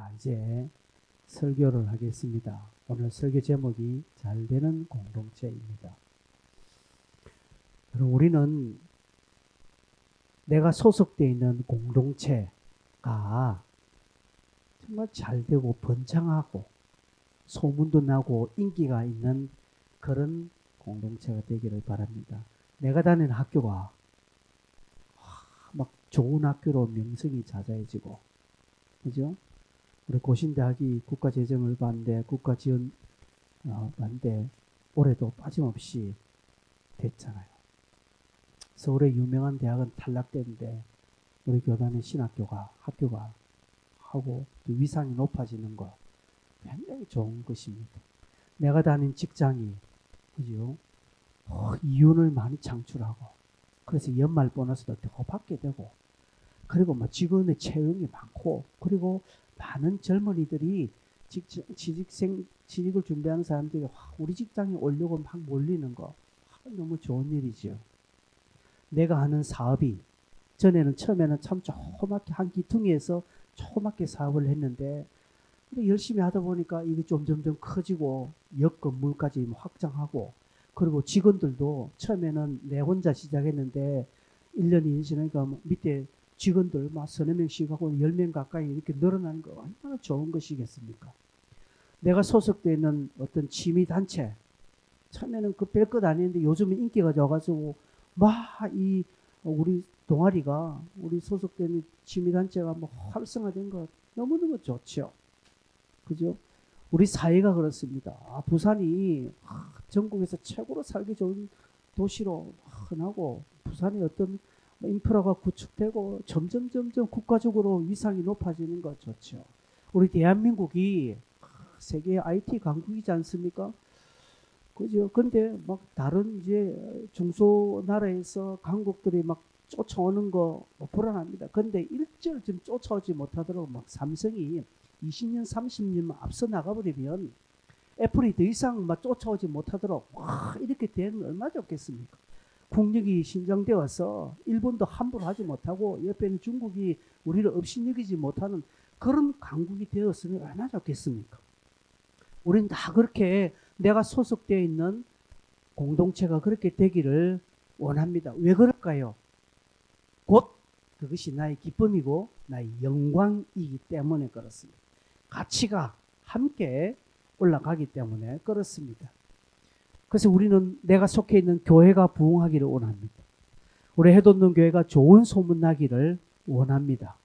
자, 이제 설교를 하겠습니다. 오늘 설교 제목이 잘 되는 공동체입니다. 그럼 우리는 내가 소속되어 있는 공동체가 정말 잘 되고 번창하고 소문도 나고 인기가 있는 그런 공동체가 되기를 바랍니다. 내가 다니는 학교가 막 좋은 학교로 명성이 자자해지고, 그죠? 우리 고신대학이 국가재정을 봤는데 국가지원 봤는데 올해도 빠짐없이 됐잖아요. 서울의 유명한 대학은 탈락됐는데 우리 교단의 신학교가 학교가 하고 또 위상이 높아지는 거 굉장히 좋은 것입니다. 내가 다닌 직장이, 그죠? 이윤을 많이 창출하고, 그래서 연말 보너스도 더 받게 되고, 그리고 뭐 직원의 채용이 많고, 그리고 많은 젊은이들이 취직을 준비하는 사람들이 우리 직장에 오려고 막 몰리는 거 너무 좋은 일이죠. 내가 하는 사업이 처음에는 참 조그맣게 한 기퉁이에서 조그맣게 사업을 했는데, 근데 열심히 하다 보니까 이게 점점점 커지고 역 건물까지 확장하고, 그리고 직원들도 처음에는 내 혼자 시작했는데 1년이 지나니까 밑에 직원들 막 서너 명씩 하고 10명 가까이 이렇게 늘어나는 거 얼마나 좋은 것이겠습니까? 내가 소속되어 있는 어떤 취미단체, 처음에는 그 별것 아닌데 요즘은 인기가 좋아가지고 막 우리 동아리가, 우리 소속되는 취미단체가 뭐 활성화된 거 너무너무 좋죠. 그죠? 우리 사회가 그렇습니다. 부산이 전국에서 최고로 살기 좋은 도시로 흔하고, 부산의 어떤 인프라가 구축되고 점점 국가적으로 위상이 높아지는 거 좋죠. 우리 대한민국이 세계 IT 강국이지 않습니까? 그죠? 근데 막 다른 이제 중소나라에서 강국들이 막 쫓아오는 거 불안합니다. 근데 일절 좀 쫓아오지 못하도록 막 삼성이 20년, 30년 앞서 나가버리면 애플이 더 이상 막 쫓아오지 못하도록 이렇게 되면 얼마나 좋겠습니까? 국력이 신장되어서 일본도 함부로 하지 못하고 옆에는 중국이 우리를 업신여기지 못하는 그런 강국이 되었으면 얼마나 좋겠습니까? 우리는 다 그렇게 내가 소속되어 있는 공동체가 그렇게 되기를 원합니다. 왜 그럴까요? 곧 그것이 나의 기쁨이고 나의 영광이기 때문에 그렇습니다. 가치가 함께 올라가기 때문에 그렇습니다. 그래서 우리는 내가 속해 있는 교회가 부흥하기를 원합니다. 우리 해돋는 교회가 좋은 소문나기를 원합니다.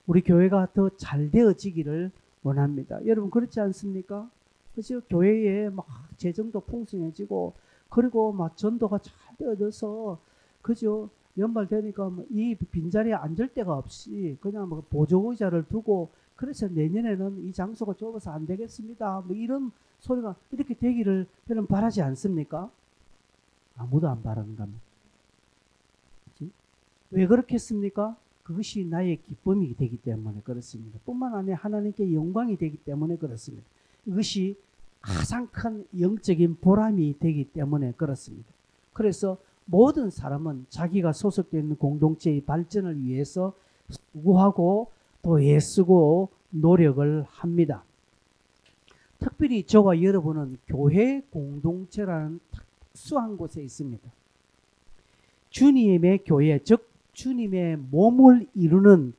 우리 교회가 더 잘 되어지기를 원합니다. 여러분 그렇지 않습니까? 그래서 교회에 막 재정도 풍성해지고, 그리고 막 전도가 잘 되어져서, 그죠? 연말 되니까 이 빈자리에 앉을 데가 없이 그냥 뭐 보조의자를 두고, 그래서 내년에는 이 장소가 좁아서 안 되겠습니다. 뭐 이런 소리가 이렇게 되기를 여러분 바라지 않습니까? 아무도 안 바라는 겁니다. 왜 그렇겠습니까? 그것이 나의 기쁨이 되기 때문에 그렇습니다. 뿐만 아니라 하나님께 영광이 되기 때문에 그렇습니다. 이것이 가장 큰 영적인 보람이 되기 때문에 그렇습니다. 그래서 모든 사람은 자기가 소속되어 있는 공동체의 발전을 위해서 수고하고 또 애쓰고 노력을 합니다. 특별히 저와 여러분은 교회 공동체라는 특수한 곳에 있습니다. 주님의 교회, 즉 주님의 몸을 이루는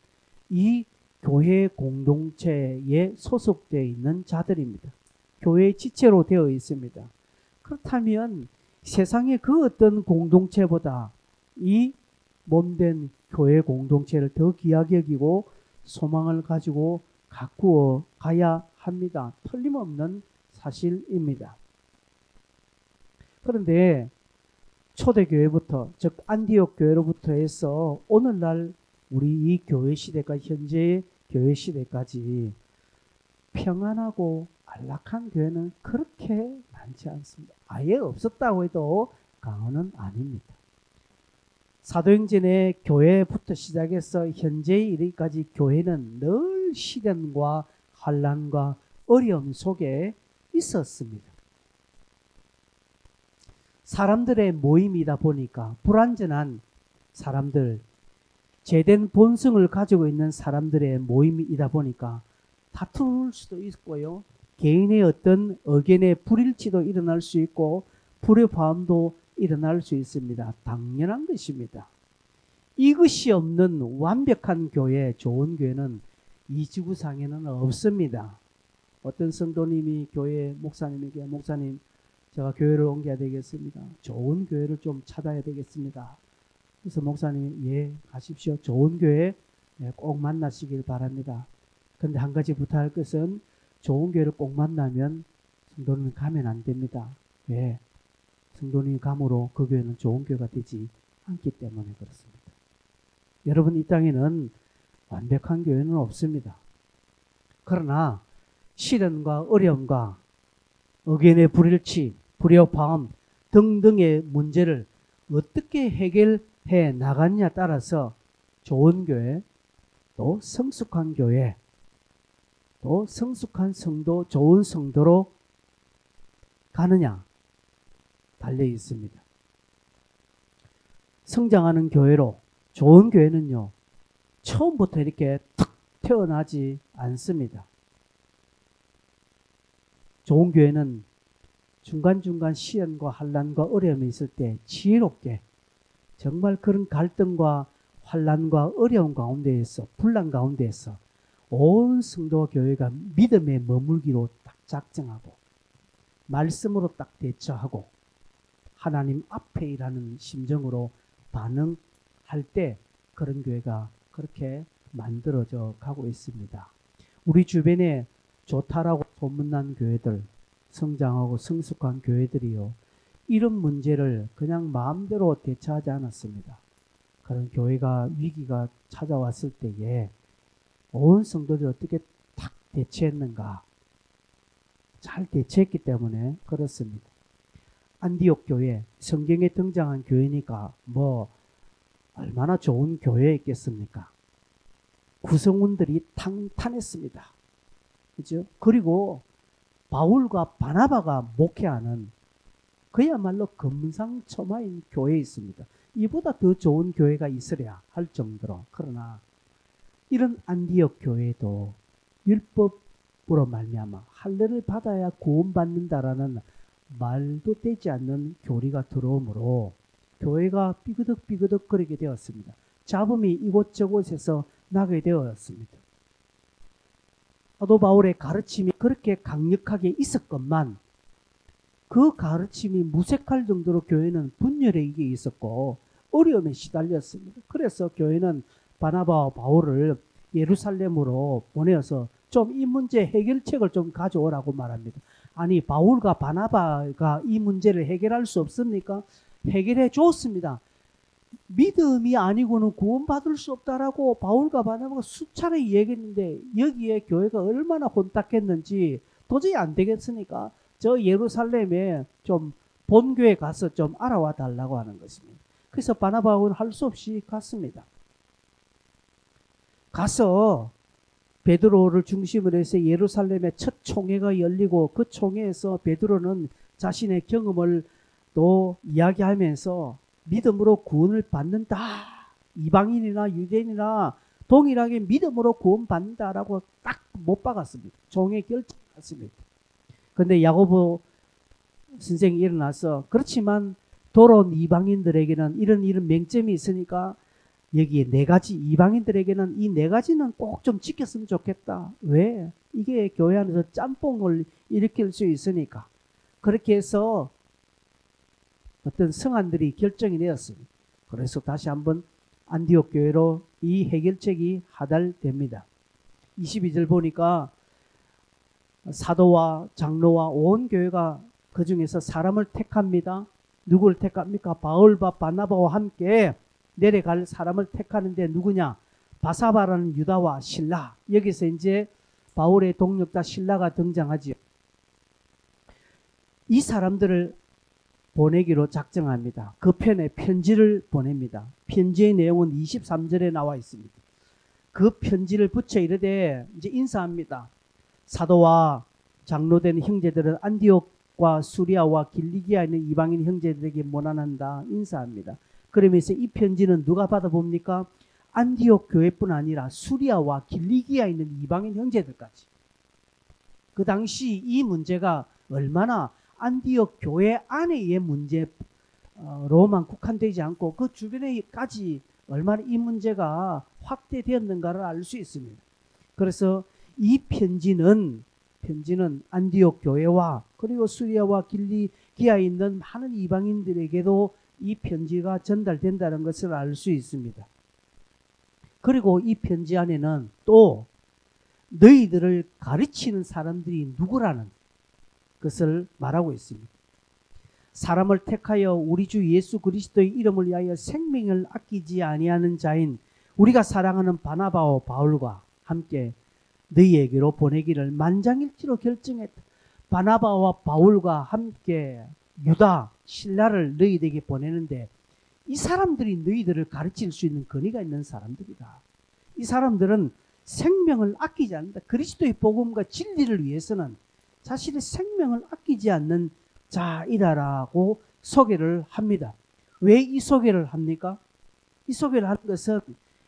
이 교회 공동체에 소속되어 있는 자들입니다. 교회의 지체로 되어 있습니다. 그렇다면 세상의 그 어떤 공동체보다 이 몸된 교회 공동체를 더 귀하게 여기고 소망을 가지고 가꾸어 가야 합니다. 틀림없는 사실입니다. 그런데 초대교회부터, 즉 안디옥 교회로부터 해서 오늘날 우리 이 교회 시대가 현재의 교회 시대까지 평안하고 안락한 교회는 그렇게 많지 않습니다. 아예 없었다고 해도 과언은 아닙니다. 사도행전의 교회부터 시작해서 현재에 이르기까지 교회는 늘 시련과 환난과 어려움 속에 있었습니다. 사람들의 모임이다 보니까 불완전한 사람들, 제된 본성을 가지고 있는 사람들의 모임이다 보니까 다툴 수도 있고요. 개인의 어떤 의견의 불일치도 일어날 수 있고 불협화음도 일어날 수 있습니다. 당연한 것입니다. 이것이 없는 완벽한 교회, 좋은 교회는 이 지구상에는 없습니다. 어떤 성도님이 교회 목사님에게 목사님 제가 교회를 옮겨야 되겠습니다. 좋은 교회를 좀 찾아야 되겠습니다. 그래서 목사님이 예 가십시오. 좋은 교회 꼭 만나시길 바랍니다. 그런데 한 가지 부탁할 것은 좋은 교회를 꼭 만나면 성도는 가면 안 됩니다. 왜? 성도님이 감으로 그 교회는 좋은 교회가 되지 않기 때문에 그렇습니다. 여러분 이 땅에는 완벽한 교회는 없습니다. 그러나 시련과 어려움과 의견의 불일치, 불협화음 등등의 문제를 어떻게 해결해 나가느냐에 따라서 좋은 교회, 또 성숙한 교회, 또 성숙한 성도, 좋은 성도로 가느냐 달려 있습니다. 성장하는 교회로 좋은 교회는요 처음부터 이렇게 탁 태어나지 않습니다. 좋은 교회는 중간중간 시련과 환난과 어려움이 있을 때 지혜롭게 정말 그런 갈등과 환난과 어려움 가운데에서 분란 가운데에서 온 성도와 교회가 믿음에 머물기로 딱 작정하고 말씀으로 딱 대처하고 하나님 앞에 일하는 심정으로 반응할 때 그런 교회가 그렇게 만들어져 가고 있습니다. 우리 주변에 좋다라고 소문난 교회들, 성장하고 성숙한 교회들이요. 이런 문제를 그냥 마음대로 대처하지 않았습니다. 그런 교회가 위기가 찾아왔을 때에 온 성도들이 어떻게 탁 대처했는가? 잘 대처했기 때문에 그렇습니다. 안디옥 교회, 성경에 등장한 교회니까 뭐 얼마나 좋은 교회였겠습니까? 구성원들이 탄탄했습니다. 그죠? 그리고 바울과 바나바가 목회하는 그야말로 금상첨화인 교회에 있습니다. 이보다 더 좋은 교회가 있으랴 할 정도로. 그러나 이런 안디옥 교회도 율법으로 말미암아 할례를 받아야 구원받는다라는 말도 되지 않는 교리가 들어오므로 교회가 삐그덕삐그덕 거리게 되었습니다. 잡음이 이곳저곳에서 나게 되었습니다. 사도 바울의 가르침이 그렇게 강력하게 있었건만 그 가르침이 무색할 정도로 교회는 분열에 있었고 어려움에 시달렸습니다. 그래서 교회는 바나바와 바울을 예루살렘으로 보내어서 좀 이 문제 해결책을 좀 가져오라고 말합니다. 아니 바울과 바나바가 이 문제를 해결할 수 없습니까? 해결해 줬습니다. 믿음이 아니고는 구원받을 수 없다라고 바울과 바나바가 수차례 얘기했는데 여기에 교회가 얼마나 혼탁했는지 도저히 안 되겠으니까 저 예루살렘에 좀 본교에 가서 좀 알아와 달라고 하는 것입니다. 그래서 바나바는 할 수 없이 갔습니다. 가서 베드로를 중심으로 해서 예루살렘에 첫 총회가 열리고 그 총회에서 베드로는 자신의 경험을 또 이야기하면서 믿음으로 구원을 받는다. 이방인이나 유대인이나 동일하게 믿음으로 구원받는다라고 딱 못 박았습니다. 총회 결정했습니다. 그런데 야고보 선생이 일어나서 그렇지만 돌아온 이방인들에게는 이런 맹점이 있으니까 여기에 네 가지 이방인들에게는 이 네 가지는 꼭 좀 지켰으면 좋겠다. 왜? 이게 교회 안에서 짬뽕을 일으킬 수 있으니까. 그렇게 해서 어떤 성안들이 결정이 되었습니다. 그래서 다시 한번 안디옥 교회로 이 해결책이 하달됩니다. 22절 보니까 사도와 장로와 온 교회가 그 중에서 사람을 택합니다. 누구를 택합니까? 바울과 바나바와 함께 내려갈 사람을 택하는데 누구냐? 바사바라는 유다와 실라. 여기서 이제 바울의 동력자 실라가 등장하지요. 이 사람들을 보내기로 작정합니다. 그 편에 편지를 보냅니다. 편지의 내용은 23절에 나와 있습니다. 그 편지를 붙여 이르되 이제 인사합니다. 사도와 장로된 형제들은 안디옥과 수리아와 길리기아에 있는 이방인 형제들에게 문안한다. 인사합니다. 그러면서 이 편지는 누가 받아봅니까? 안디옥 교회뿐 아니라 수리아와 길리기아에 있는 이방인 형제들까지. 그 당시 이 문제가 얼마나 안디옥 교회 안에의 문제로만 국한되지 않고 그 주변에까지 얼마나 이 문제가 확대되었는가를 알 수 있습니다. 그래서 이 편지는 안디옥 교회와 그리고 수리아와 길리기아에 있는 많은 이방인들에게도 이 편지가 전달된다는 것을 알 수 있습니다. 그리고 이 편지 안에는 또 너희들을 가르치는 사람들이 누구라는 것을 말하고 있습니다. 사람을 택하여 우리 주 예수 그리스도의 이름을 위하여 생명을 아끼지 아니하는 자인 우리가 사랑하는 바나바와 바울과 함께 너희에게로 보내기를 만장일치로 결정했다. 바나바와 바울과 함께 유다, 실라를 너희에게 보내는데 이 사람들이 너희들을 가르칠 수 있는 권위가 있는 사람들이다. 이 사람들은 생명을 아끼지 않는다. 그리스도의 복음과 진리를 위해서는 자신의 생명을 아끼지 않는 자이다라고 소개를 합니다. 왜 이 소개를 합니까? 이 소개를 하는 것은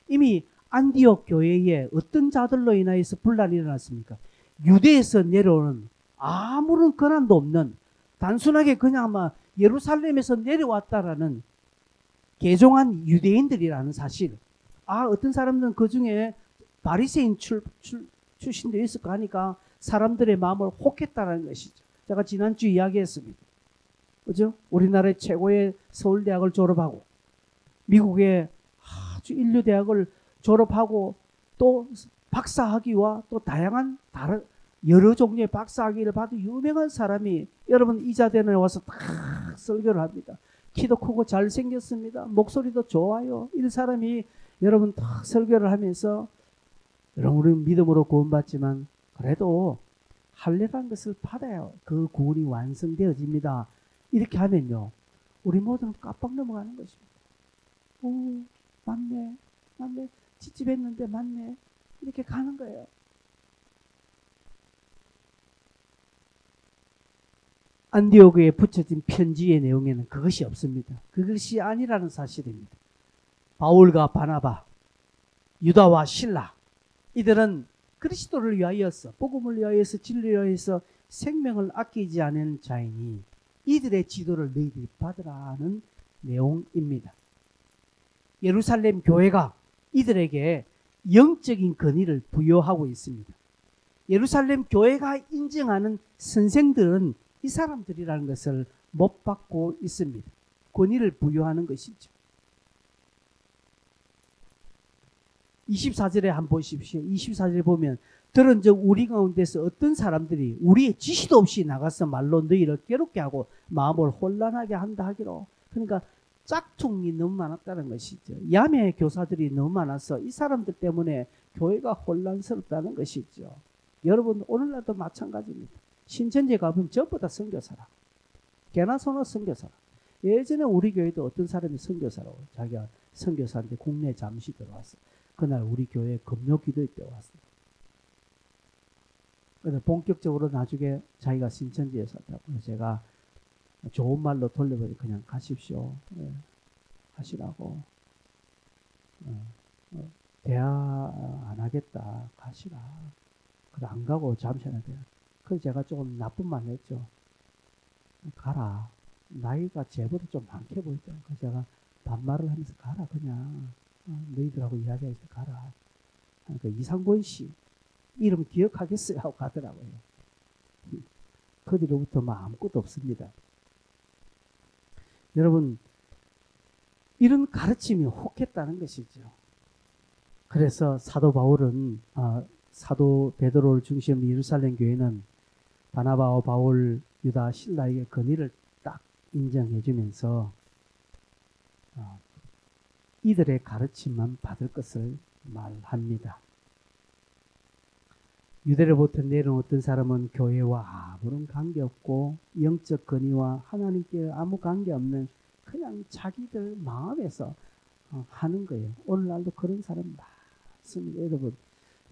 이미 안디옥 교회에 어떤 자들로 인하여서 분란이 일어났습니까? 유대에서 내려오는 아무런 권한도 없는 단순하게 그냥 막 예루살렘에서 내려왔다라는 개종한 유대인들이라는 사실. 어떤 사람들은 그 중에 바리새인 출신도 있을 거 하니까 사람들의 마음을 혹했다는 것이죠. 제가 지난주 이야기했습니다. 그죠? 우리나라의 최고의 서울대학을 졸업하고 미국의 아주 인류대학을 졸업하고 또 박사학위와 또 다양한 다른 여러 종류의 박사학위를 받은 유명한 사람이 여러분 이자대에 와서 딱 설교를 합니다. 키도 크고 잘생겼습니다. 목소리도 좋아요. 이 사람이 여러분 딱 설교를 하면서 여러분 우리는 믿음으로 구원받지만 그래도 할례라는 것을 받아야 그 구원이 완성되어집니다. 이렇게 하면요. 우리 모두는 깜빡 넘어가는 것입니다. 오, 맞네. 찌찌했는데 맞네. 이렇게 가는 거예요. 안디옥에 붙여진 편지의 내용에는 그것이 없습니다. 그것이 아니라는 사실입니다. 바울과 바나바, 유다와 실라 이들은 그리스도를 위하여서 복음을 위하여서 진리를 위하여서 생명을 아끼지 않은 자이니 이들의 지도를 너희들이 받으라는 내용입니다. 예루살렘 교회가 이들에게 영적인 권위를 부여하고 있습니다. 예루살렘 교회가 인정하는 선생들은 이 사람들이라는 것을 못 받고 있습니다. 권위를 부여하는 것이죠. 24절에 한번 보십시오. 24절에 보면 들은즉 우리 가운데서 어떤 사람들이 우리의 지시도 없이 나가서 말로 너희를 괴롭게 하고 마음을 혼란하게 한다 하기로. 그러니까 짝퉁이 너무 많았다는 것이죠. 야매 교사들이 너무 많아서 이 사람들 때문에 교회가 혼란스럽다는 것이죠. 여러분 오늘날도 마찬가지입니다. 신천지에 가보면 전부 다 선교사라. 개나 소나 선교사라. 예전에 우리 교회도 어떤 사람이 선교사라고 자기가 선교사인데 국내에 잠시 들어왔어. 그날 우리 교회에 금요 기도회 때 왔어요. 그래서 본격적으로 나중에 자기가 신천지에 살다고 제가 좋은 말로 돌려버리 그냥 가십시오. 네. 하시라고. 대화 안 하겠다. 가시라. 그래 안 가고 잠시 하나 돼요. 그래서 제가 조금 나쁜 말 했죠. 가라. 나이가 제보다 좀 많게 보이죠. 그래서 제가 반말을 하면서 가라 그냥. 너희들하고 이야기해서 가라. 그러니까 이상권 씨 이름 기억하겠어요 하고 가더라고요. 그 뒤로부터 뭐 아무것도 없습니다. 여러분 이런 가르침이 혹했다는 것이죠. 그래서 사도 바울은 사도 베드로를 중심으로 예루살렘 교회는 바나바와 바울, 유다, 실라에게 권위를 딱 인정해 주면서 이들의 가르침만 받을 것을 말합니다. 유대로부터 내려온 어떤 사람은 교회와 아무런 관계없고 영적 권위와 하나님께 아무 관계없는 그냥 자기들 마음에서 하는 거예요. 오늘날도 그런 사람 많습니다.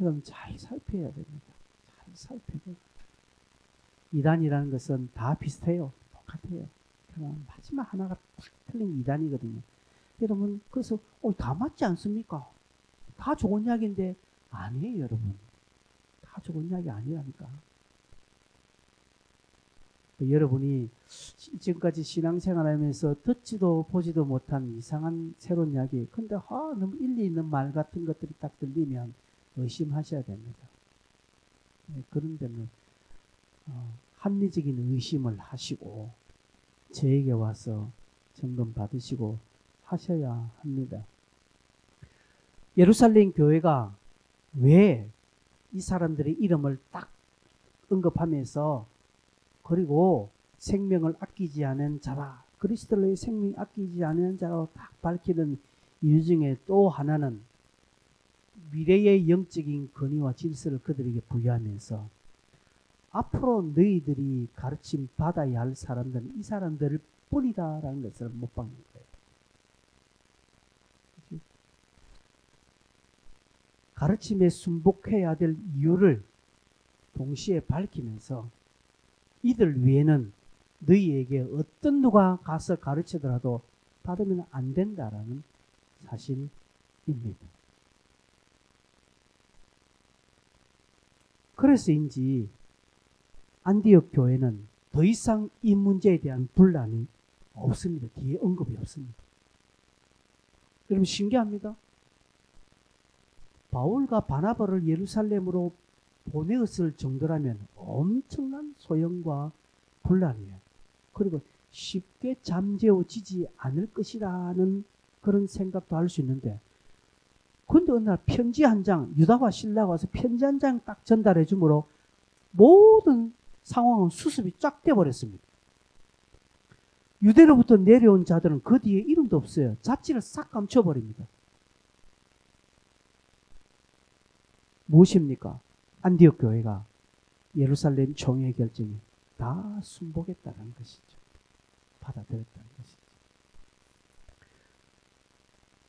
여러분 잘 살펴야 됩니다. 잘 살펴야 돼요. 이단이라는 것은 다 비슷해요. 똑같아요. 그럼 마지막 하나가 딱 틀린 이단이거든요. 여러분 그래서 다 맞지 않습니까? 다 좋은 이야기인데 아니에요. 여러분 다 좋은 이야기 아니라니까. 여러분이 지금까지 신앙생활하면서 듣지도 보지도 못한 이상한 새로운 이야기, 근데 너무 일리 있는 말 같은 것들이 딱 들리면 의심하셔야 됩니다. 그런 데는 합리적인 의심을 하시고 저에게 와서 점검 받으시고 하셔야 합니다. 예루살렘 교회가 왜 이 사람들의 이름을 딱 언급하면서 그리고 생명을 아끼지 않은 자라, 그리스도의 생명 아끼지 않은 자라고 딱 밝히는 이유 중에 또 하나는 미래의 영적인 권위와 질서를 그들에게 부여하면서 앞으로 너희들이 가르침 받아야 할 사람들은 이 사람들 뿐이다라는 것을 못 박는 거예요. 가르침에 순복해야 될 이유를 동시에 밝히면서 이들 위에는 너희에게 어떤 누가 가서 가르치더라도 받으면 안 된다라는 사실입니다. 그래서인지 안디옥 교회는 더 이상 이 문제에 대한 분란이 없습니다. 뒤에 언급이 없습니다. 여러분 신기합니다. 바울과 바나바를 예루살렘으로 보내었을 정도라면 엄청난 소용과 분란이에요. 그리고 쉽게 잠재워지지 않을 것이라는 그런 생각도 할 수 있는데, 근데 어느 날 편지 한 장, 유다와 실라가 와서 편지 한 장 딱 전달해 주므로 모든 상황은 수습이 쫙 돼버렸습니다. 유대로부터 내려온 자들은 그 뒤에 이름도 없어요. 잡지를 싹 감춰버립니다. 무엇입니까? 안디옥 교회가 예루살렘 총회 결정이 다 순복했다는 것이죠. 받아들였다는 것이죠.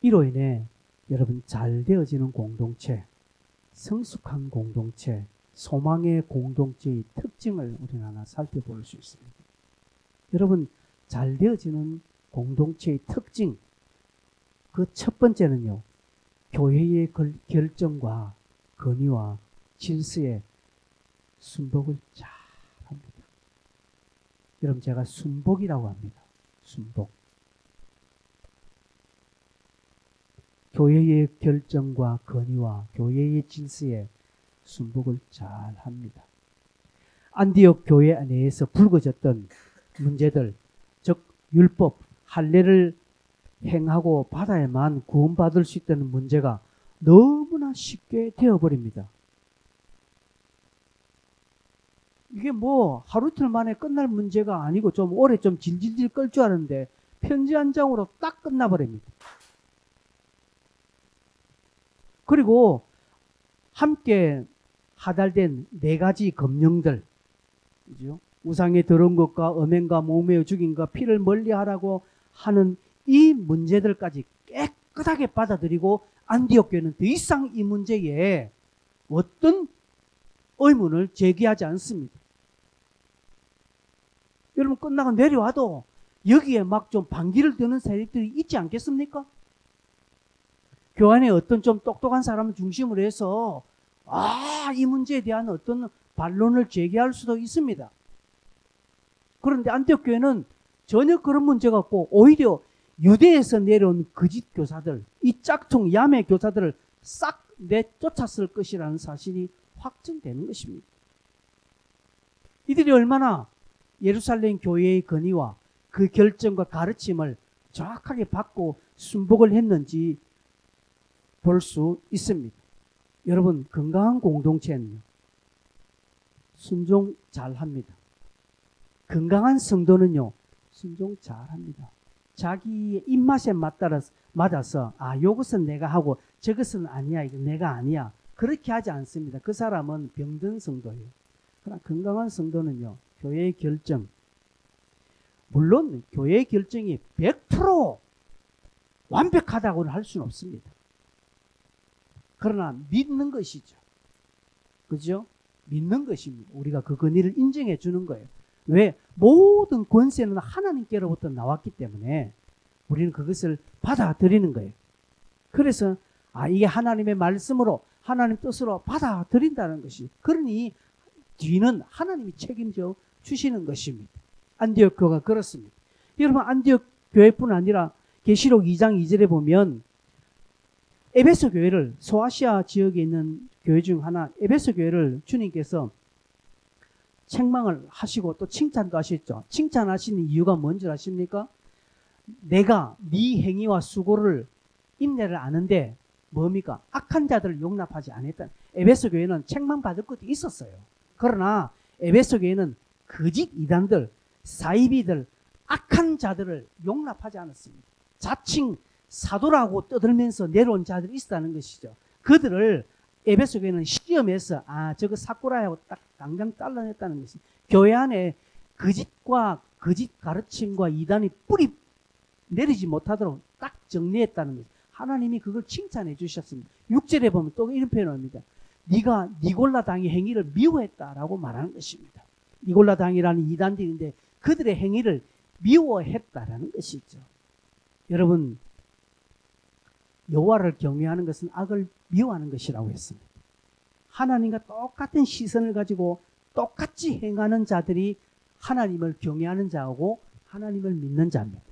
이로 인해 여러분 잘 되어지는 공동체, 성숙한 공동체, 소망의 공동체의 특징을 우리는 하나 살펴볼 수 있습니다. 여러분 잘 되어지는 공동체의 특징, 그 첫 번째는요, 교회의 결정과 권위와 질서에 순복을 잘 합니다. 여러분 제가 순복이라고 합니다. 순복. 교회의 결정과 권위와 교회의 질서에 순복을 잘 합니다. 안디옥 교회 내에서 불거졌던 문제들, 즉 율법, 할례를 행하고 받아야만 구원받을 수 있다는 문제가 너무나 쉽게 되어버립니다. 이게 뭐 하루 이틀 만에 끝날 문제가 아니고 좀 오래 좀 질질질 끌 줄 아는데 편지 한 장으로 딱 끝나버립니다. 그리고 함께 하달된 네 가지 검령들, 그죠? 우상에 들은 것과 음행과 몸에 죽인 것, 피를 멀리하라고 하는 이 문제들까지 깨끗하게 받아들이고 안디옥 교회는 더 이상 이 문제에 어떤 의문을 제기하지 않습니다. 여러분 끝나고 내려와도 여기에 막 좀 반기를 드는 세력들이 있지 않겠습니까? 교환에 어떤 좀 똑똑한 사람을 중심으로 해서 이 문제에 대한 어떤 반론을 제기할 수도 있습니다. 그런데 안디옥 교회는 전혀 그런 문제가 없고 오히려 유대에서 내려온 거짓 교사들, 이 짝퉁 야매 교사들을 싹 내쫓았을 것이라는 사실이 확정되는 것입니다. 이들이 얼마나 예루살렘 교회의 권위와 그 결정과 가르침을 정확하게 받고 순복을 했는지 볼 수 있습니다. 여러분 건강한 공동체는 순종 잘합니다. 건강한 성도는요 순종 잘합니다. 자기의 입맛에 맞아서 이것은 내가 하고 저것은 아니야, 이거 내가 아니야, 그렇게 하지 않습니다. 그 사람은 병든 성도예요. 그러나 건강한 성도는요 교회의 결정, 물론 교회의 결정이 100% 완벽하다고는 할 수는 없습니다. 그러나 믿는 것이죠. 그죠? 믿는 것입니다. 우리가 그 권위를 인정해 주는 거예요. 왜? 모든 권세는 하나님께로부터 나왔기 때문에 우리는 그것을 받아들이는 거예요. 그래서 이게 하나님의 말씀으로 하나님 뜻으로 받아들인다는 것이, 그러니 뒤는 하나님이 책임져 주시는 것입니다. 안디옥 교회가 그렇습니다. 여러분 안디옥 교회뿐 아니라 계시록 2장 2절에 보면 에베소 교회를 소아시아 지역에 있는 교회 중 하나 에베소 교회를 주님께서 책망을 하시고 또 칭찬도 하셨죠. 칭찬하시는 이유가 뭔지 아십니까? 내가 네 행위와 수고를 인내를 아는데 뭡니까? 악한 자들을 용납하지 않았다. 에베소 교회는 책망받을 것도 있었어요. 그러나 에베소 교회는 거짓 이단들, 사이비들, 악한 자들을 용납하지 않았습니다. 자칭 사도라고 떠들면서 내려온 자들이 있었다는 것이죠. 그들을 에베소 교회는 시험해서 저거 사꾸라하고 딱 당장 잘라냈다는 것이 교회 안에 거짓과 거짓 가르침과 이단이 뿌리 내리지 못하도록 딱 정리했다는 것이 하나님이 그걸 칭찬해 주셨습니다. 6절에 보면 또 이런 표현을 합니다. 네가 니골라 당의 행위를 미워했다라고 말하는 것입니다. 니골라 당이라는 이단들인데 그들의 행위를 미워했다라는 것이죠. 여러분 여호와를 경외하는 것은 악을 미워하는 것이라고 했습니다. 하나님과 똑같은 시선을 가지고 똑같이 행하는 자들이 하나님을 경외하는 자하고 하나님을 믿는 자입니다.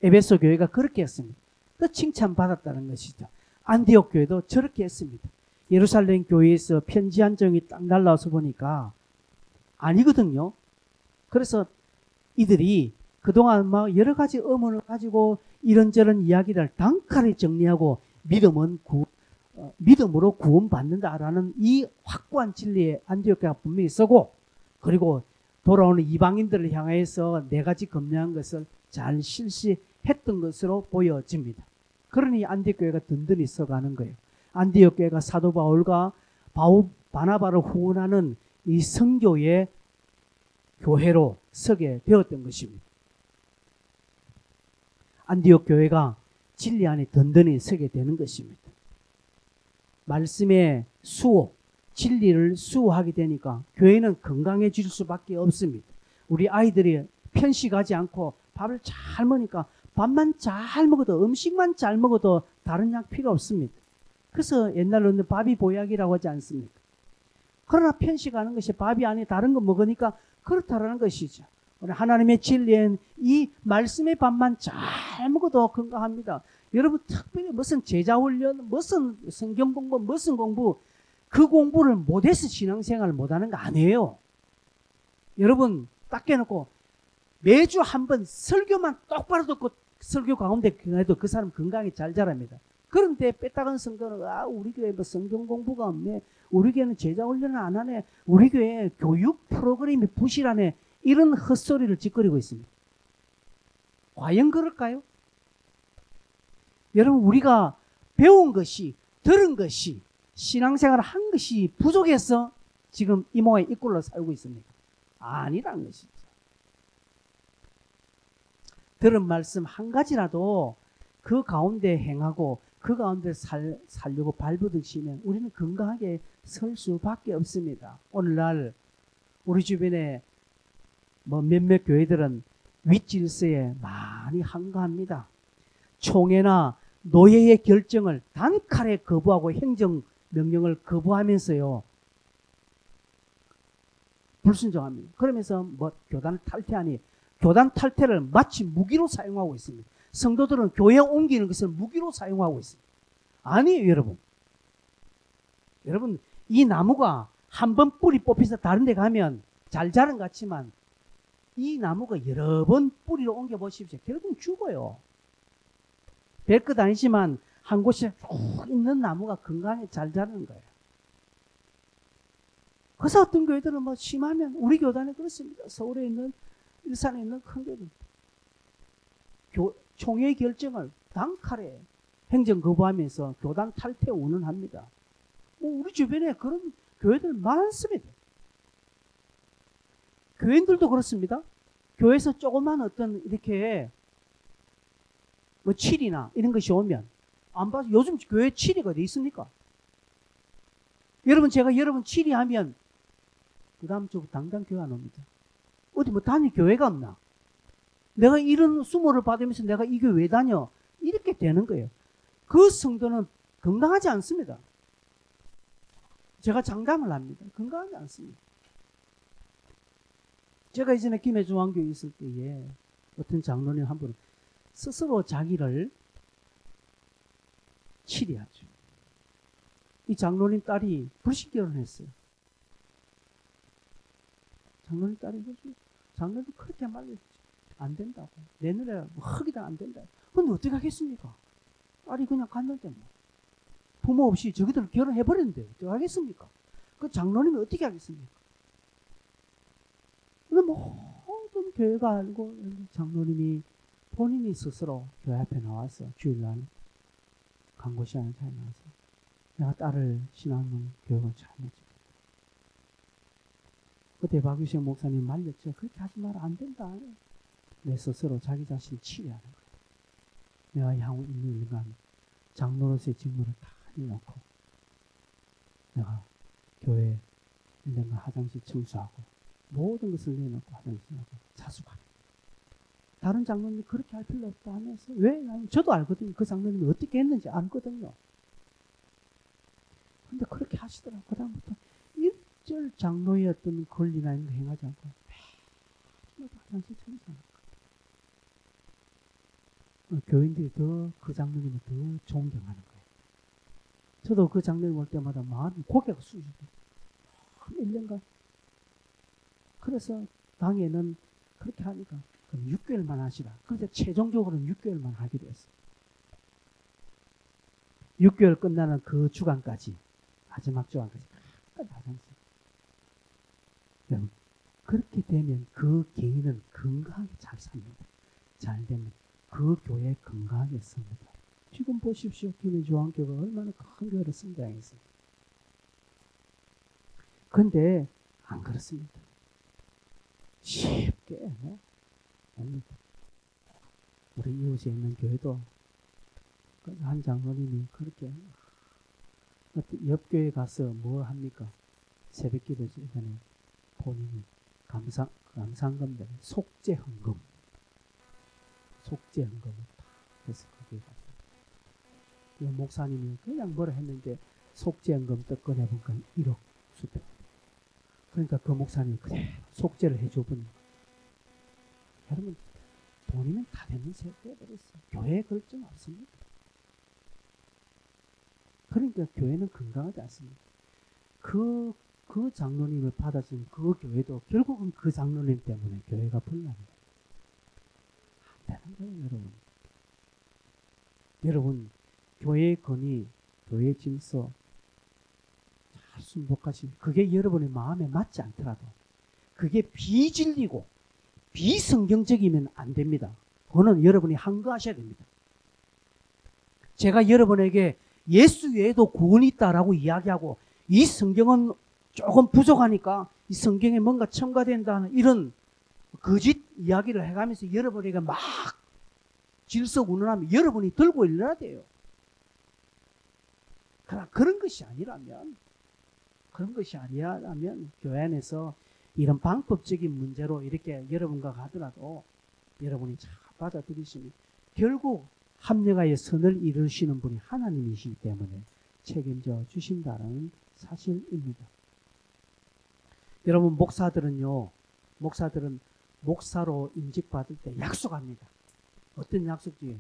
에베소 교회가 그렇게 했습니다. 그 칭찬받았다는 것이죠. 안디옥 교회도 저렇게 했습니다. 예루살렘 교회에서 편지 한 장이 딱 날라와서 보니까 아니거든요. 그래서 이들이 그동안 막 여러 가지 의문을 가지고 이런저런 이야기를 단칼에 정리하고 믿음으로 구원받는다라는 이 확고한 진리에 안디옥 교회가 분명히 서고 그리고 돌아오는 이방인들을 향해서 네 가지 검증한 것을 잘 실시했던 것으로 보여집니다. 그러니 안디옥 교회가 든든히 서가는 거예요. 안디옥 교회가 사도 바울과 바나바를 후원하는 이 선교의 교회로 서게 되었던 것입니다. 안디옥 교회가 진리 안에 든든히 서게 되는 것입니다. 말씀의 수호, 진리를 수호하게 되니까 교회는 건강해질 수밖에 없습니다. 우리 아이들이 편식하지 않고 밥을 잘 먹으니까 밥만 잘 먹어도 음식만 잘 먹어도 다른 약 필요 없습니다. 그래서 옛날로는 밥이 보약이라고 하지 않습니까? 그러나 편식하는 것이 밥이 아닌 다른 거 먹으니까 그렇다라는 것이죠. 우리 하나님의 진리엔 이 말씀의 밥만 잘 먹어도 건강합니다. 여러분 특별히 무슨 제자훈련, 무슨 성경 공부, 무슨 공부 그 공부를 못해서 신앙생활을 못하는 거 아니에요. 여러분 딱 깨놓고 매주 한 번 설교만 똑바로 듣고 설교 가운데 해도 그 사람 건강히 잘 자랍니다. 그런데 빼딱한 성도는 우리 교회 뭐 성경 공부가 없네. 우리 교회는 제자훈련을 안 하네. 우리 교회 교육 프로그램이 부실하네. 이런 헛소리를 짓거리고 있습니다. 과연 그럴까요? 여러분 우리가 배운 것이 들은 것이 신앙생활을 한 것이 부족해서 지금 이 모양의 이 꼴로 살고 있습니까? 아니라는 것이죠. 들은 말씀 한 가지라도 그 가운데 행하고 그 가운데 살려고 발버둥치면 우리는 건강하게 설 수밖에 없습니다. 오늘날 우리 주변에 몇몇 교회들은 윗질서에 많이 한가합니다. 총회나 노예의 결정을 단칼에 거부하고 행정명령을 거부하면서요 불순종합니다. 그러면서 교단을 탈퇴하니 교단 탈퇴를 마치 무기로 사용하고 있습니다. 성도들은 교회 옮기는 것을 무기로 사용하고 있습니다. 아니에요, 여러분. 여러분, 이 나무가 한 번 뿌리 뽑혀서 다른 데 가면 잘 자란 것 같지만 이 나무가 여러 번 뿌리로 옮겨 보십시오. 결국은 죽어요. 별것 아니지만 한 곳에 쭉 있는 나무가 건강하게 잘 자라는 거예요. 그래서 어떤 교회들은 심하면 우리 교단에 그렇습니다. 서울에 있는 일산에 있는 큰 교회들 총회 결정을 단칼에 행정 거부하면서 교단 탈퇴 운운합니다. 우리 주변에 그런 교회들 많습니다. 교인들도 그렇습니다. 교회에서 조그만 어떤 이렇게 치리나 이런 것이 오면 안 봐서 요즘 교회 치리가 어디 있습니까? 여러분 제가 여러분 치리하면 그 다음 주부터 당장 교회 안 옵니다. 어디 다닐 교회가 없나? 내가 이런 수모를 받으면서 내가 이 교회 왜 다녀? 이렇게 되는 거예요. 그 성도는 건강하지 않습니다. 제가 장담을 합니다. 건강하지 않습니다. 제가 이전에 김해중앙교회 있을 때에 어떤 장로님 한 분은 스스로 자기를 치리하죠. 이 장로님 딸이 불신결혼을 했어요. 장로님 딸이 장로님 그렇게 말했지. 안 된다고. 내 눈에 흙이다 안 된다. 근데 어떻게 하겠습니까? 딸이 그냥 갔는데 뭐. 부모 없이 저기들 결혼해버렸는데 어떻게 하겠습니까? 그 장로님이 어떻게 하겠습니까? 근데 모든 교회가 알고 장로님이 본인이 스스로 교회 앞에 나와서 주일날 강고 시간을 잘 나와서 내가 딸을 신앙문 교육을 잘해주겠다. 그때 박유식 목사님 말렸죠. 그렇게 하지 마라. 안 된다. 내 스스로 자기 자신을 치료하는 거예요. 내가 향후 있는 일간 장로로서의 직무를 다 해놓고 내가 교회 1년간 화장실 청소하고 모든 것을 내놓고 화장실하고 자수하는 다른 장로님이 그렇게 할 필요 없다 하면서 왜? 저도 알거든요. 그 장로님이 어떻게 했는지 알거든요. 근데 그렇게 하시더라고요. 그다음부터 일절 장로의 어떤 권리나 이런 거 행하지 않고 매일 화장실 청소하는 거예요. 교인들이 더 그 장로님을 더 존경하는 거예요. 저도 그 장로님 올 때마다 마음이 고개가 숙이고 1년간 그래서 당에는 그렇게 하니까 그럼 6개월만 하시라. 그래서 최종적으로는 6개월만 하기로 했어요. 6개월 끝나는 그 주간까지 마지막 주간까지 끝까지 화장실. 여러분 그렇게 되면 그 개인은 건강하게 잘 삽니다. 잘 되면 그 교회 건강하게 씁니다. 지금 보십시오. 김해중앙교회가 얼마나 큰 교회로 성장했어요. 그런데 안 그렇습니다. 쉽게 옵니다. 우리 이웃에 있는 교회도 한 장로님이 그렇게 옆 교회 가서 뭐 합니까? 새벽기도 전에 본인이 감상금들 속죄헌금을 다 해서 거기에 갔어요. 목사님이 그냥 뭐라 했는데 속죄헌금 또 꺼내보니까 1억 수표. 그러니까 그 목사님이 그대로 속죄를 해줘보니 여러분 돈이면 다 되는 새 떼버렸어요. 교회에 걱정 없습니다. 그러니까 교회는 건강하지 않습니다. 그 장로님을 받아준 그 교회도 결국은 그 장로님 때문에 교회가 불납니다. 안 되는 거예요, 여러분. 여러분, 교회의 건의, 교회의 질서 잘 순복하시면 그게 여러분의 마음에 맞지 않더라도 그게 비진리고 비성경적이면 안 됩니다. 그거는 여러분이 항거하셔야 됩니다. 제가 여러분에게 예수 외에도 구원이 있다라고 이야기하고 이 성경은 조금 부족하니까 이 성경에 뭔가 첨가된다는 이런 거짓 이야기를 해가면서 여러분에게 막 질서운운하면 여러분이 들고 일어나야 돼요. 그러나 그런 것이 아니라면 교회 안에서 이런 방법적인 문제로 이렇게 여러분과 가더라도 여러분이 잘 받아들이시면 결국 합력하여 선을 이루시는 분이 하나님이시기 때문에 책임져 주신다는 사실입니다. 여러분 목사들은 목사로 임직받을 때 약속합니다. 어떤 약속이에요?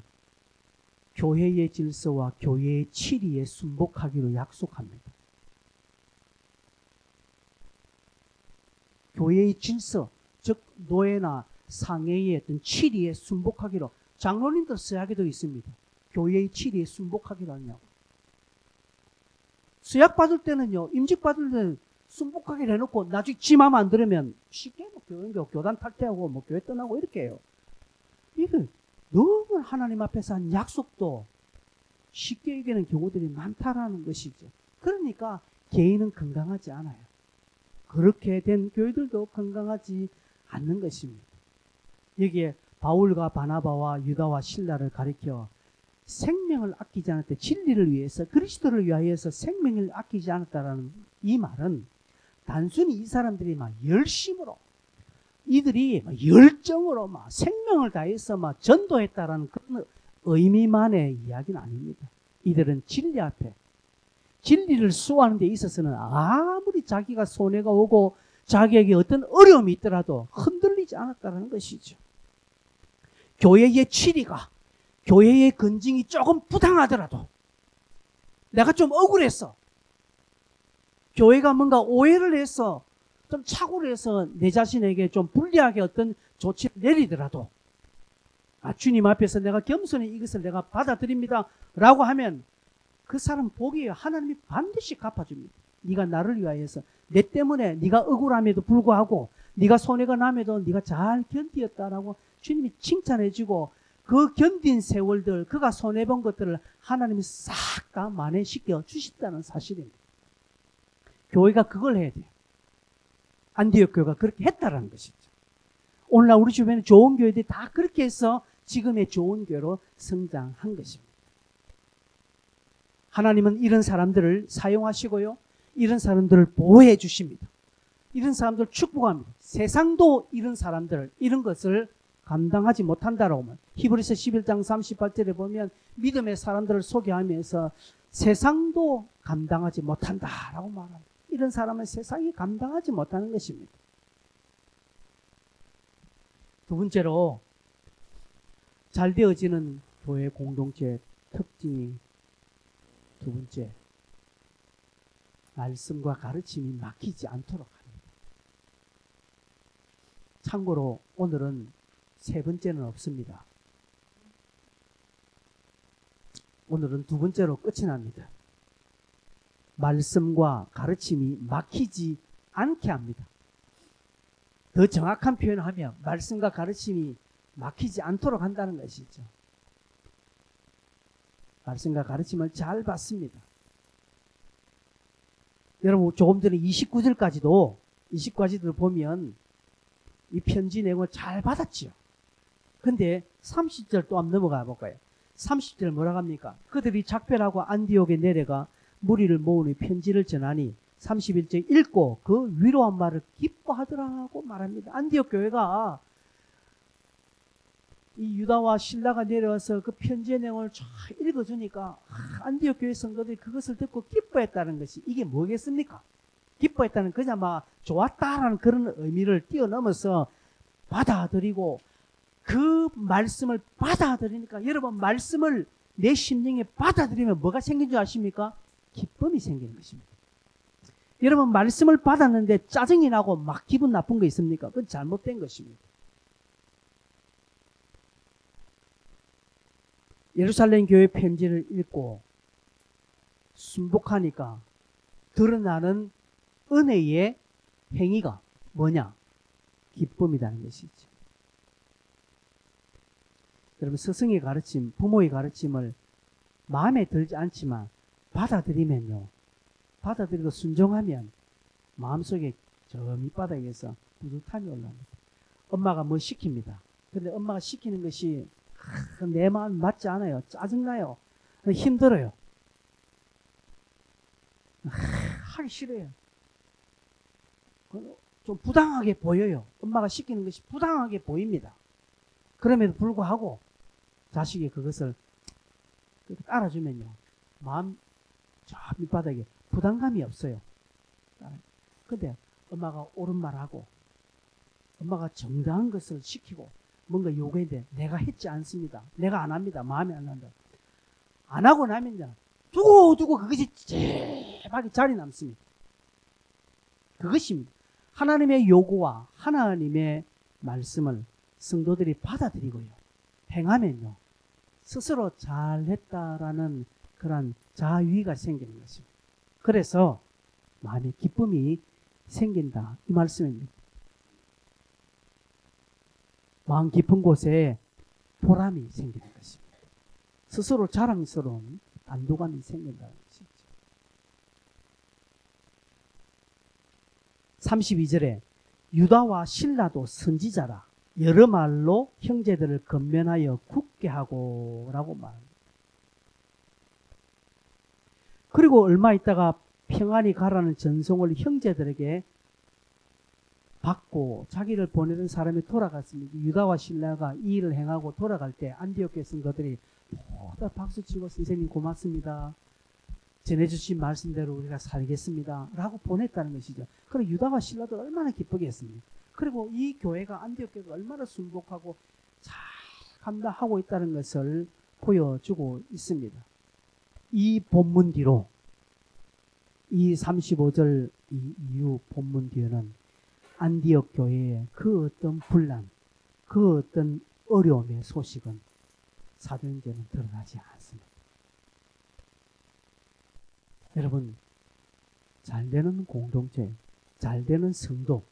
교회의 질서와 교회의 치리에 순복하기로 약속합니다. 교회의 질서, 즉 노예나 상해의 어떤 치리에 순복하기로 장로님들 서약에도 있습니다. 교회의 치리에 순복하기로 하냐고. 서약 받을 때는요, 임직 받을 때는 순복하기로 해놓고 나중에 지 마음 안 들으면 쉽게 교단 탈퇴하고 교회 떠나고 이렇게 해요. 이게 너무 하나님 앞에서 한 약속도 쉽게 이기는 경우들이 많다라는 것이죠. 그러니까 개인은 건강하지 않아요. 그렇게 된 교회들도 건강하지 않는 것입니다. 여기에 바울과 바나바와 유다와 실라를 가리켜 생명을 아끼지 않을 때 진리를 위해서 그리스도를 위하여서 생명을 아끼지 않았다라는 이 말은 단순히 이 사람들이 막 열심으로 이들이 막 열정으로 막 생명을 다해서 막 전도했다라는 그런 의미만의 이야기는 아닙니다. 이들은 진리 앞에 진리를 수호하는 데 있어서는 아무리 자기가 손해가 오고 자기에게 어떤 어려움이 있더라도 흔들리지 않았다는 것이죠. 교회의 치리가, 교회의 건증이 조금 부당하더라도, 내가 좀 억울했어, 교회가 뭔가 오해를 해서 좀 착오를 해서 내 자신에게 좀 불리하게 어떤 조치를 내리더라도, 주님 앞에서 내가 겸손히 이것을 내가 받아들입니다 라고 하면 그 사람 복이에요. 하나님이 반드시 갚아줍니다. 네가 나를 위하여서, 내 때문에 네가 억울함에도 불구하고, 네가 손해가 남에도 네가 잘 견디었다라고 주님이 칭찬해주고, 그 견딘 세월들, 그가 손해본 것들을 하나님이 싹 다 만회시켜 주신다는 사실입니다. 교회가 그걸 해야 돼요. 안디옥 교회가 그렇게 했다라는 것이죠. 오늘날 우리 주변에 좋은 교회들이 다 그렇게 해서 지금의 좋은 교회로 성장한 것입니다. 하나님은 이런 사람들을 사용하시고요, 이런 사람들을 보호해 주십니다. 이런 사람들을 축복합니다. 세상도 이런 사람들, 이런 것을 감당하지 못한다라고 하면, 히브리서 11장 38절에 보면 믿음의 사람들을 소개하면서 세상도 감당하지 못한다라고 말합니다. 이런 사람은 세상이 감당하지 못하는 것입니다. 두 번째로, 잘 되어지는 교회 공동체의 특징이 두 번째, 말씀과 가르침이 막히지 않도록 합니다. 참고로 오늘은 세 번째는 없습니다. 오늘은 두 번째로 끝이 납니다. 말씀과 가르침이 막히지 않게 합니다. 더 정확한 표현을 하면 말씀과 가르침이 막히지 않도록 한다는 것이죠. 말씀과 가르침을 잘 받습니다. 여러분, 조금 전에 29절까지도 보면 이 편지 내용을 잘 받았지요. 근데 30절 또 한번 넘어가 볼까요? 30절 뭐라고 합니까? 그들이 작별하고 안디옥에 내려가 무리를 모으니 편지를 전하니 31절 읽고 그 위로한 말을 기뻐하더라고 말합니다. 안디옥 교회가 이 유다와 실라가 내려와서 그 편지의 내용을 쫙 읽어주니까 안디옥 교회 성도들이 그것을 듣고 기뻐했다는 것이, 이게 뭐겠습니까? 기뻐했다는 그냥 막 좋았다라는 그런 의미를 뛰어넘어서 받아들이고, 그 말씀을 받아들이니까, 여러분, 말씀을 내 심령에 받아들이면 뭐가 생긴 줄 아십니까? 기쁨이 생기는 것입니다. 여러분, 말씀을 받았는데 짜증이 나고 막 기분 나쁜 거 있습니까? 그건 잘못된 것입니다. 예루살렘 교회 편지를 읽고 순복하니까 드러나는 은혜의 행위가 뭐냐? 기쁨이라는 것이죠. 여러분, 스승의 가르침, 부모의 가르침을 마음에 들지 않지만 받아들이면요, 받아들이고 순종하면 마음속에 저 밑바닥에서 뿌듯함이 올라옵니다. 엄마가 뭐 시킵니다. 근데 엄마가 시키는 것이 내 마음 맞지 않아요. 짜증나요. 힘들어요. 하기 싫어요. 좀 부당하게 보여요. 엄마가 시키는 것이 부당하게 보입니다. 그럼에도 불구하고 자식이 그것을 따라주면요, 마음 저 밑바닥에 부담감이 없어요. 근데 엄마가 옳은 말하고 엄마가 정당한 것을 시키고 뭔가 요구했는데 내가 했지 않습니다. 내가 안 합니다. 마음에 안 난다. 안 하고 나면요, 두고 그것이 째박이 자리 남습니다. 그것입니다. 하나님의 요구와 하나님의 말씀을 성도들이 받아들이고요, 행하면요, 스스로 잘했다라는 그런 자위가 생기는 것입니다. 그래서 마음에 기쁨이 생긴다, 이 말씀입니다. 마음 깊은 곳에 보람이 생기는 것입니다. 스스로 자랑스러운 안도감이 생긴다는 것이죠. 32절에 유다와 실라도 선지자라 여러 말로 형제들을 건면하여 굳게 하고 라고 말합니다. 그리고 얼마 있다가 평안히 가라는 전송을 형제들에게 받고 자기를 보내는 사람이 돌아갔습니다. 유다와 실라가 이 일을 행하고 돌아갈 때 안디옥 교회 성도들이 모두 박수치고 선생님 고맙습니다. 전해주신 말씀대로 우리가 살겠습니다 라고 보냈다는 것이죠. 그럼 유다와 실라도 얼마나 기쁘겠습니까? 그리고 이 교회가 안디옥 교회가 얼마나 순복하고 잘 감당하고 있다는 것을 보여주고 있습니다. 이 본문 뒤로 이 35절 이후 본문 뒤에는 안디옥 교회의 그 어떤 분란, 그 어떤 어려움의 소식은 사도행전은 드러나지 않습니다. 여러분, 잘되는 공동체, 잘되는 성도,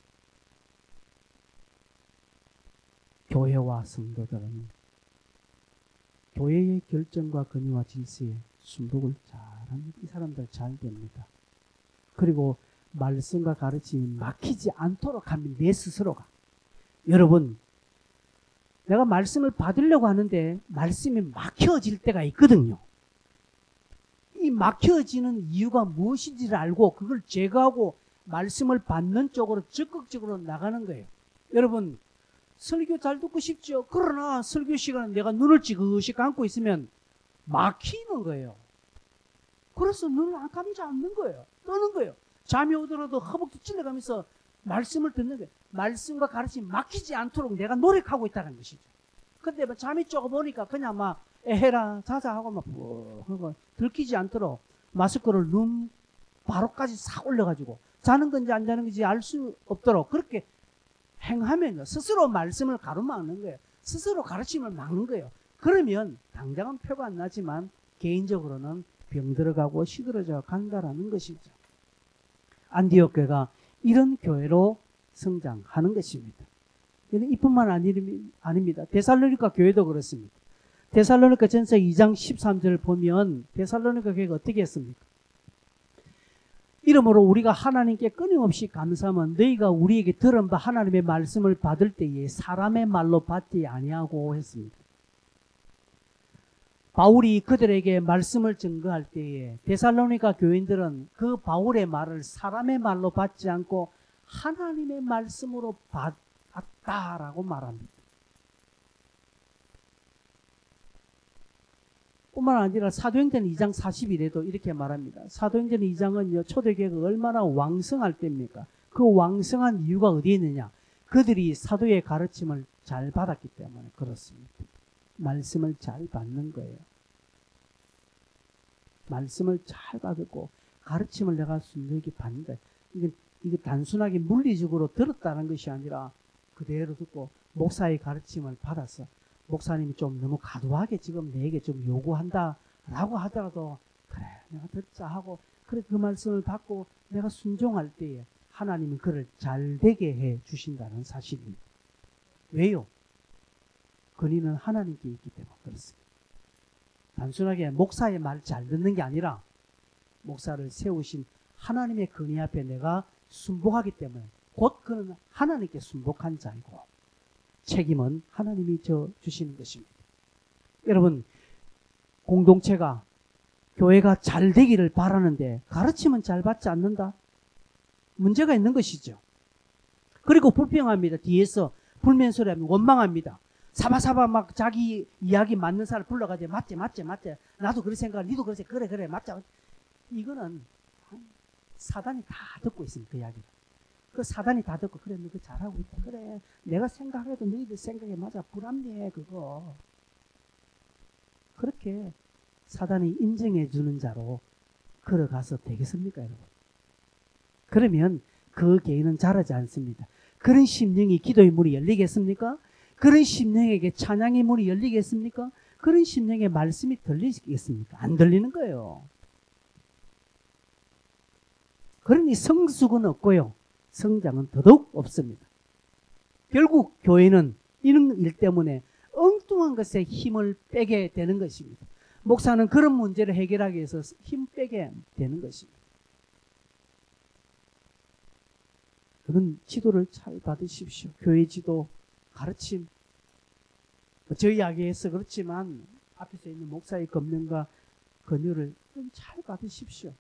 교회와 성도들은 교회의 결정과 권위와 질서에 순복을 잘합니다. 이 사람들 잘 됩니다. 그리고 말씀과 가르침이 막히지 않도록 합니다. 내 스스로가. 여러분, 내가 말씀을 받으려고 하는데 말씀이 막혀질 때가 있거든요. 이 막혀지는 이유가 무엇인지를 알고 그걸 제거하고 말씀을 받는 쪽으로 적극적으로 나가는 거예요. 여러분, 설교 잘 듣고 싶죠? 그러나 설교 시간에 내가 눈을 찌그시 감고 있으면 막히는 거예요. 그래서 눈을 안 감지 않는 거예요. 떠는 거예요. 잠이 오더라도 허벅지 찔러가면서 말씀을 듣는 거예요. 말씀과 가르침이 막히지 않도록 내가 노력하고 있다는 것이죠. 근데 뭐 잠이 조금 오니까 그냥 막 해라 자자 하고 막 하고 들키지 않도록 마스크를 눈 바로까지 싹 올려가지고 자는 건지 안 자는 건지 알 수 없도록 그렇게 행하면요 스스로 말씀을 가로막는 거예요. 스스로 가르침을 막는 거예요. 그러면 당장은 표가 안 나지만 개인적으로는 병 들어가고 시들어져 간다라는 것이죠. 안디옥 교회가 이런 교회로 성장하는 것입니다. 이뿐만 아닙니다. 데살로니가 교회도 그렇습니다. 데살로니가 전서 2장 13절을 보면 데살로니가 교회가 어떻게 했습니까? 이러므로 우리가 하나님께 끊임없이 감사하면 너희가 우리에게 들은 바 하나님의 말씀을 받을 때에 사람의 말로 받지 아니하고 했습니다. 바울이 그들에게 말씀을 증거할 때에 데살로니가 교인들은 그 바울의 말을 사람의 말로 받지 않고 하나님의 말씀으로 받았다라고 말합니다. 뿐만 아니라 사도행전 2장 40일에도 이렇게 말합니다. 사도행전 2장은요, 초대교회가 얼마나 왕성할 때입니까? 그 왕성한 이유가 어디에 있느냐? 그들이 사도의 가르침을 잘 받았기 때문에 그렇습니다. 말씀을 잘 받는 거예요. 말씀을 잘 받고 가르침을 내가 순전히 받는다. 이게 단순하게 물리적으로 들었다는 것이 아니라 그대로 듣고 목사의 가르침을 받아서 목사님이 좀 너무 과도하게 지금 내게 좀 요구한다라고 하더라도 그래 내가 듣자 하고 그래 그 말씀을 받고 내가 순종할 때에 하나님은 그를 잘 되게 해 주신다는 사실입니다. 왜요? 근위는 하나님께 있기 때문에 그렇습니다. 단순하게 목사의 말 잘 듣는 게 아니라 목사를 세우신 하나님의 근위 앞에 내가 순복하기 때문에 곧 그는 하나님께 순복한 자이고 책임은 하나님이 져 주시는 것입니다. 여러분, 공동체가 교회가 잘 되기를 바라는데 가르침은 잘 받지 않는다? 문제가 있는 것이죠. 그리고 불평합니다. 뒤에서 불면소리하면 원망합니다. 사바사바 막 자기 이야기 맞는 사람 불러가지고 맞지 나도 그렇게 생각해 니도 그렇게 그래 맞자. 이거는 사단이 다 듣고 있습니다. 그 이야기를. 그 사단이 다 듣고 그래 너 그거 잘하고 있다. 그래 내가 생각해도 너희들 생각에 맞아. 불합리해 그거. 그렇게 사단이 인정해 주는 자로 걸어가서 되겠습니까 여러분? 그러면 그 개인은 자라지 않습니다. 그런 심령이 기도의 문이 열리겠습니까? 그런 심령에게 찬양의 문이 열리겠습니까? 그런 심령의 말씀이 들리겠습니까? 안 들리는 거예요. 그러니 성숙은 없고요. 성장은 더더욱 없습니다. 결국 교회는 이런 일 때문에 엉뚱한 것에 힘을 빼게 되는 것입니다. 목사는 그런 문제를 해결하기 위해서 힘 빼게 되는 것입니다. 그런 지도를 잘 받으십시오. 교회 지도, 가르침. 저 이야기에서 그렇지만 앞에서 있는 목사의 검명과 권유를 잘 받으십시오.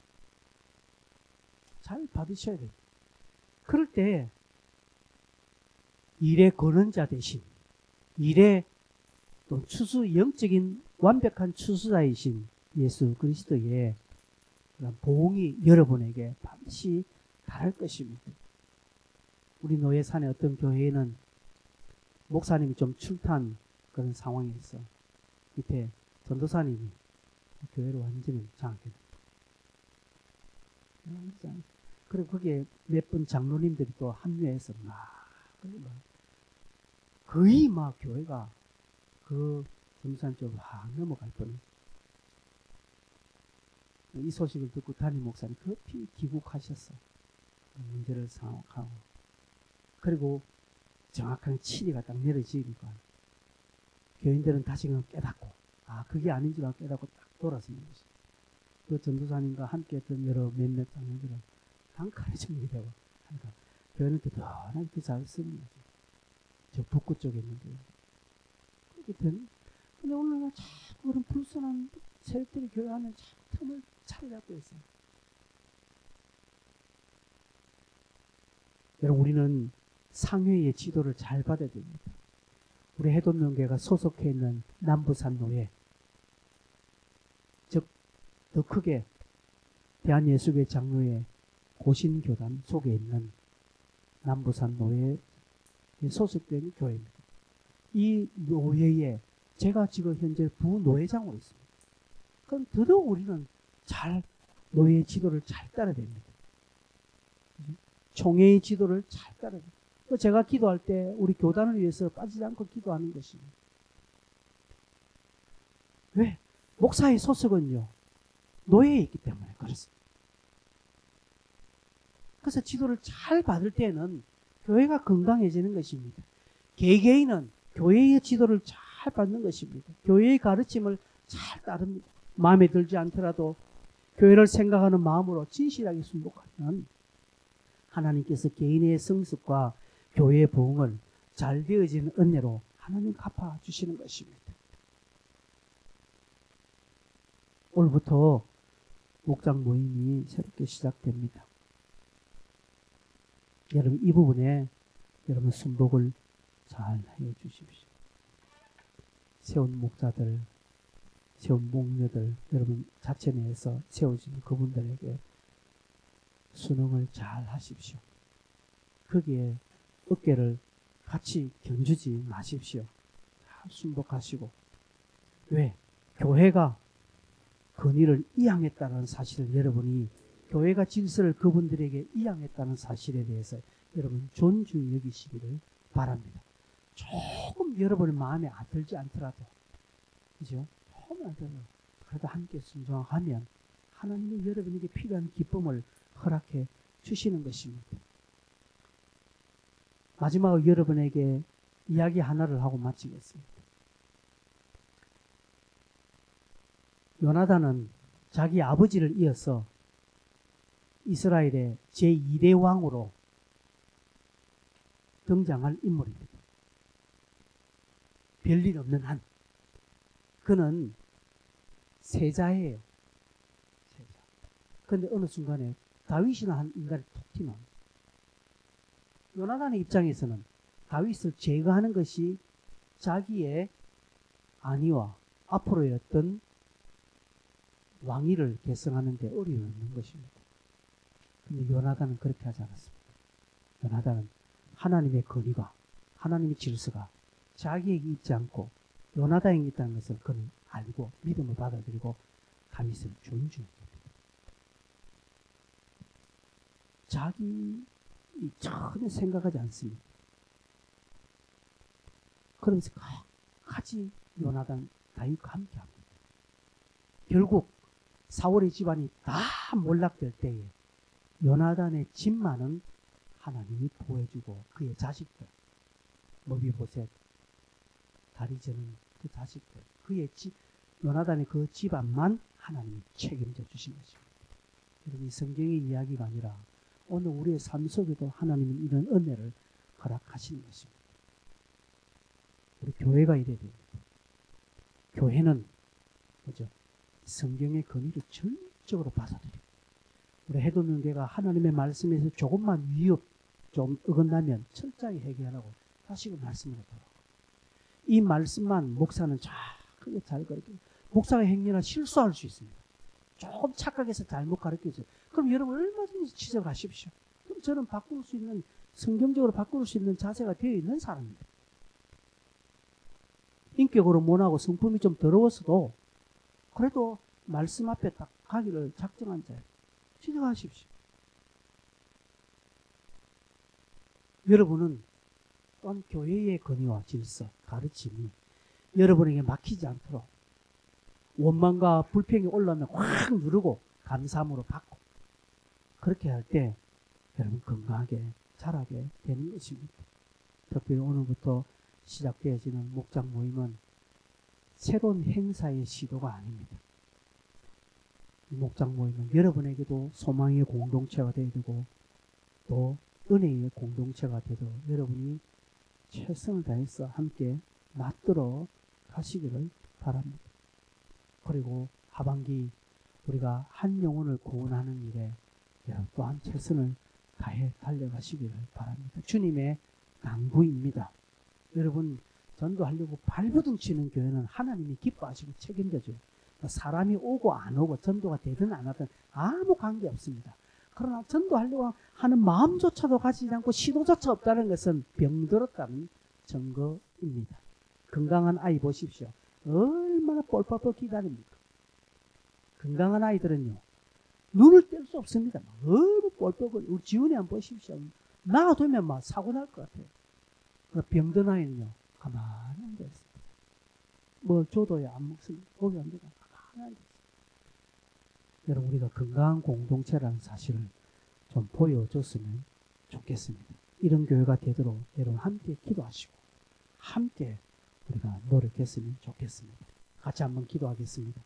잘 받으셔야 돼요. 그럴 때 일의 거론자 대신 일의 또 영적인 완벽한 추수자이신 예수 그리스도의 그런 보응이 여러분에게 반드시 닿을 것입니다. 우리 노예산의 어떤 교회에는 목사님이 좀 출타한 그런 상황에서 밑에 전도사님이 교회를 완전히 장악해 놨어요. 그리고 거기에 몇 분 장로님들이 또 합류해서 거의 막 교회가 그 전도사님 쪽으로 확 넘어갈 뻔했어요. 이 소식을 듣고 담임 목사님 급히 귀국하셨어. 문제를 생각하고. 그리고 정확한 치리가 딱 내려지니까 교인들은 다시금 깨닫고, 아, 그게 아닌 줄 알고 깨닫고 딱 돌아서는 것이. 그 전도사님과 함께 했던 여러 몇몇 장로들은 한 칼에 정리되고 하니까 교회는 든든하게 잘 쓰는 거죠. 저 북구 쪽에 있는데. 그렇게 되는. 근데 오늘날 자꾸 그런 불순한 세력들이 교회 안에 자꾸 틈을 차려잡고 있어요. 여러분, 우리는 상회의 지도를 잘 받아야 됩니다. 우리 해돋명교회가 소속해 있는 남부산노회, 즉 더 크게 대한예수교회 장로회 고신교단 속에 있는 남부산노회에 소속된 교회입니다. 이 노회에 제가 지금 현재 부노회장으로 있습니다. 그럼 더더욱 우리는 잘 노회의 지도를 잘 따라야 됩니다. 총회의 지도를 잘 따라야 됩니다. 제가 기도할 때 우리 교단을 위해서 빠지지 않고 기도하는 것입니다. 왜? 목사의 소속은요, 노예에 있기 때문에 그렇습니다. 그래서 지도를 잘 받을 때는 교회가 건강해지는 것입니다. 개개인은 교회의 지도를 잘 받는 것입니다. 교회의 가르침을 잘 따릅니다. 마음에 들지 않더라도 교회를 생각하는 마음으로 진실하게 순복하면 하나님께서 개인의 성숙과 교회의 부흥을 잘 되어지는 은혜로 하나님 갚아주시는 것입니다. 오늘부터 목장 모임이 새롭게 시작됩니다. 여러분, 이 부분에 여러분 순복을 잘 해주십시오. 세운 목자들, 세운 목녀들, 여러분 자체 내에서 세워진 그분들에게 순응을 잘 하십시오. 거기에 어깨를 같이 견주지 마십시오. 잘 순복하시고. 왜? 교회가 건의를 이양했다는 사실을 여러분이, 교회가 질서를 그분들에게 이양했다는 사실에 대해서 여러분 존중히 여기시기를 바랍니다. 조금 여러분의 마음에 들지 않더라도, 그죠? 조금 안 들어도 그래도 함께 순종하면 하나님이 여러분에게 필요한 기쁨을 허락해 주시는 것입니다. 마지막으로 여러분에게 이야기 하나를 하고 마치겠습니다. 요나단은 자기 아버지를 이어서 이스라엘의 제2대 왕으로 등장할 인물입니다. 별일 없는 한. 그는 세자예요. 세자. 그런데 어느 순간에 다윗이나 한 인간이 톡 튀어나옵니다. 요나단의 입장에서는 다윗을 제거하는 것이 자기의 안위와 앞으로의 어떤 왕위를 계승하는 데 어려움이 없는 것입니다. 그런데 요나단은 그렇게 하지 않았습니다. 요나단은 하나님의 권위가, 하나님의 질서가 자기에게 있지 않고 요나단에게 있다는 것을 그는 알고 믿음을 받아들이고 다윗을 존중합니다. 자기 전혀 생각하지 않습니다. 그러면서 같이 요나단, 다윗과 함께합니다. 결국 사울의 집안이 다 몰락될 때에 요나단의 집만은 하나님이 보호해주고 그의 자식들, 머비보셋, 다리 저는 그 자식들, 그의 집, 요나단의 그 집안만 하나님이 책임져 주신 것입니다. 여러분, 이 성경의 이야기가 아니라 오늘 우리의 삶 속에도 하나님은 이런 은혜를 허락하시는 것입니다. 우리 교회가 이래야 됩니다. 교회는 뭐죠? 성경의 권위를 전적으로 받아들이고, 우리 해돋명교회가 하나님의 말씀에서 조금만 위협 좀 어긋나면 철저하게 해결하고 다시금 말씀으로 돌아오고, 이 말씀만 목사는 크게 잘 가르치고, 목사가 행여나 실수할 수 있습니다. 조금 착각해서 잘못 가르쳐줘요. 그럼 여러분 얼마든지 지적하십시오. 그럼 저는 바꿀 수 있는, 성경적으로 바꿀 수 있는 자세가 되어 있는 사람입니다. 인격으로 못하고 성품이 좀 더러웠어도 그래도 말씀 앞에 딱 가기를 작정한 자예요. 지적하십시오. 여러분은 또한 교회의 권위와 질서, 가르침이 여러분에게 막히지 않도록 원망과 불평이 올라오면 확 누르고 감사함으로 받고 그렇게 할 때 여러분 건강하게 자라게 되는 것입니다. 특별히 오늘부터 시작되어지는 목장 모임은 새로운 행사의 시도가 아닙니다. 이 목장 모임은 여러분에게도 소망의 공동체가 되어야 되고 또 은혜의 공동체가 되도록 여러분이 최선을 다해서 함께 맞들어 가시기를 바랍니다. 그리고 하반기 우리가 한 영혼을 구원하는 일에 여러분 또한 최선을 다해 달려가시기를 바랍니다. 주님의 당부입니다. 여러분 전도하려고 발버둥 치는 교회는 하나님이 기뻐하시고 책임져줘요. 사람이 오고 안 오고 전도가 되든 안 하든 아무 관계 없습니다. 그러나 전도하려고 하는 마음조차도 가지지 않고 시도조차 없다는 것은 병들었다는 증거입니다. 건강한 아이 보십시오. 얼마나 뻘뻘뻘 기다립니까? 건강한 아이들은요. 눈을 뗄 수 없습니다. 얼마나 뻘뻘뻘. 우리 지훈이 한번 보십시오. 놔두면 막 사고 날 것 같아요. 병든 아이는요. 가만히 앉아있습니다. 뭘 줘도야 안 먹습니다. 고기 안 되고 가만히 앉아있습니다. 여러분 우리가 건강한 공동체라는 사실을 좀 보여줬으면 좋겠습니다. 이런 교회가 되도록 여러분 함께 기도하시고 함께 우리가 노력했으면 좋겠습니다. 같이 한번 기도하겠습니다.